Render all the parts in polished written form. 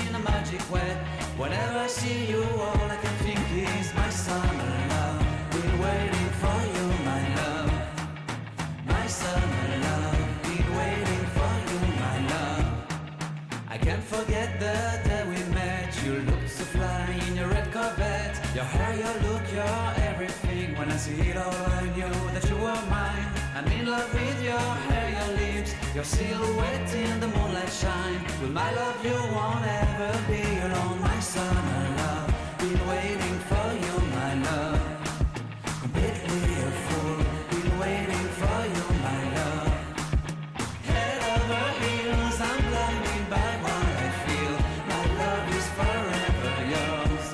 in a magic way. Whenever I see you, all I can think is my summer love. Been waiting for you, my love. My summer love. Been waiting for you, my love. I can't forget the day we met. You looked so fly in your red Corvette. Your hair, your look, your everything. When I see it all, I knew that you were mine. I'm in love with your hair, your lips, your silhouette in the moonlight shine. With my love you won't ever be alone. My summer love, been waiting for you, my love. Completely a fool, been waiting for you, my love. Head over heels, I'm blinded by what I feel. My love is forever yours.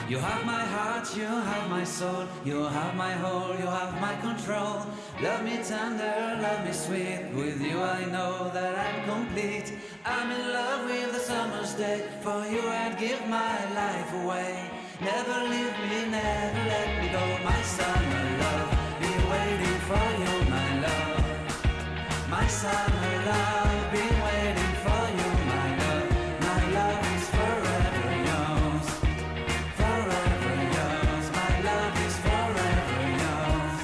You have my heart, you have my soul, you have my whole, you have my control. Love me tender, love me sweet, with you I know that I'm complete. I'm in love with the summer's day, for you I'd give my life away. Never leave me, never let me go, my summer love. Been waiting for you, my love. My summer love, been waiting for you, my love. My love is forever yours. Forever yours, my love is forever yours.